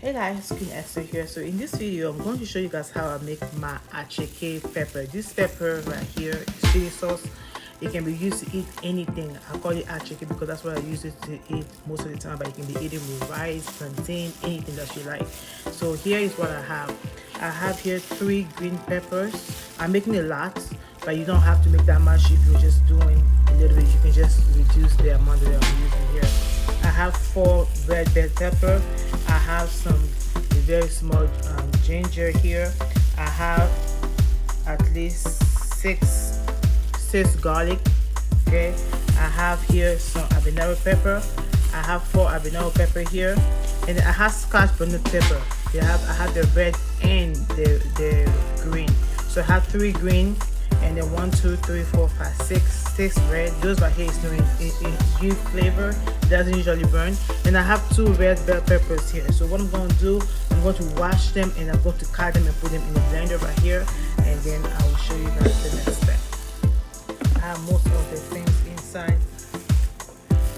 Hey guys, Queen Esther here. So in this video, I'm going to show you guys how I make my acheke pepper. This pepper right here is chili sauce. It can be used to eat anything. I call it acheke because that's what I use it to eat most of the time. But it can be eaten with rice, plantain, anything that you like. So here is what I have. I have here 3 green peppers. I'm making a lot, but you don't have to make that much if you're just doing a little bit. You can just reduce the amount that I'm using here. I have 4 red bell pepper. I have some very small ginger here. I have at least six garlic. Okay. I have here some habanero pepper. I have 4 habanero pepper here, and I have scotch bonnet pepper. I have the red and the green. So I have 3 green, and then 1, 2, 3, 4, 5, 6 red. Those right here is doing it give flavor. It doesn't usually burn. And I have 2 red bell peppers here. So what I'm going to do, I'm going to wash them and I'm going to cut them and put them in the blender right here, and then I will show you guys the next step. I have most of the things inside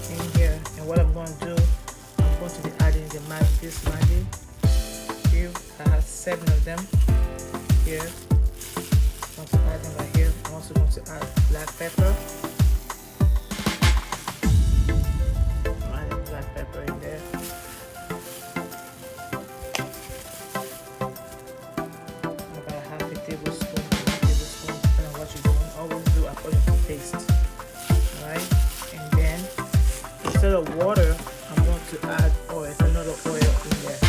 in here, and what I'm going to do, I'm going to be adding the Maggi cube. I have 7 of them here. I'm going to add them right here. I'm also going to add black pepper. I'm adding black pepper in there. I'm going to have a tablespoon, depending on what you're doing. Always do according to taste. Alright? And then, instead of water, I'm going to add oil, another oil in there.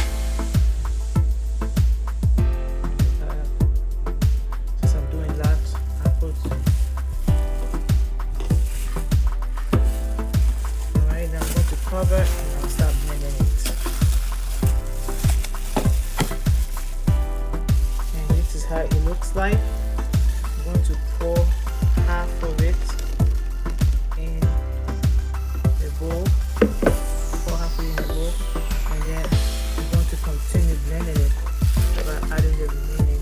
Cover, and I'll start blending it. And this is how it looks like. I'm going to pour half of it in the bowl. Pour half of it in the bowl, and then I'm going to continue blending it by adding the remaining.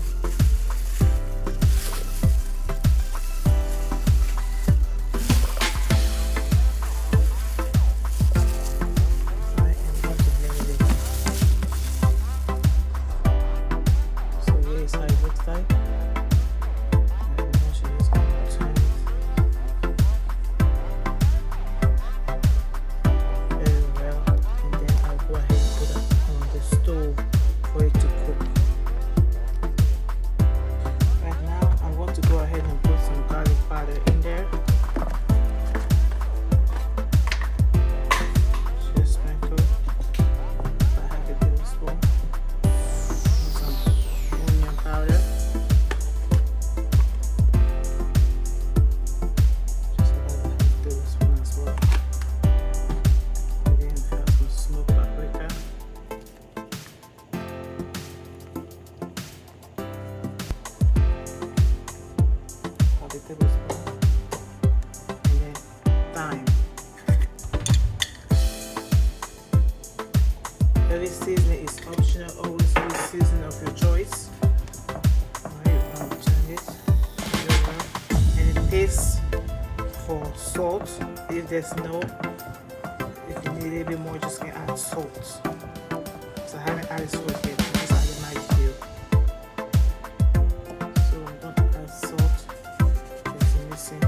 Every seasoning is optional. Always use seasoning of your choice. Alright, I'm going to turn it. And it tastes for salt. If there's no, if you need a little bit more, just can add salt. So I haven't added salt yet. I just added my cube. So I'm going to add salt. It's missing.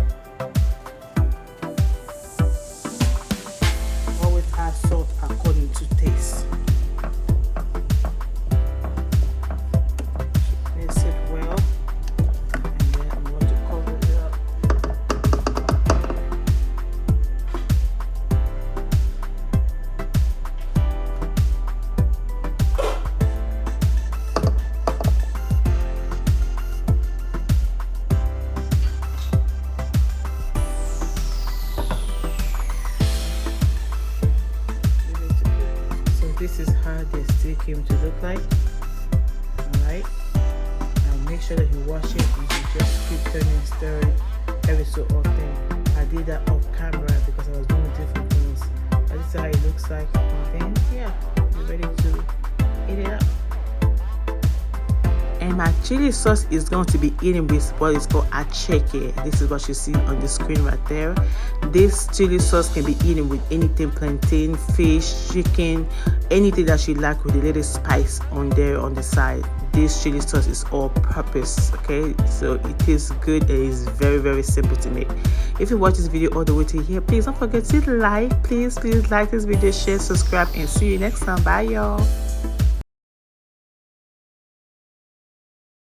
Always add salt according to taste. This is how the steak came to look like. Alright, now make sure that you wash it and you just keep turning, stirring every so often. I did that off camera because I was doing different things, but this is how it looks like. And then yeah, you're ready to eat it up. And my chili sauce is going to be eaten with what is called acheke. This is what you see on the screen right there. This chili sauce can be eaten with anything: plantain, fish, chicken, anything that you like, with a little spice on there on the side. This chili sauce is all purpose, okay? So it tastes good and it's very, very simple to make. If you watch this video all the way to here, please don't forget to like. Please like this video, share, subscribe, and see you next time. Bye, y'all.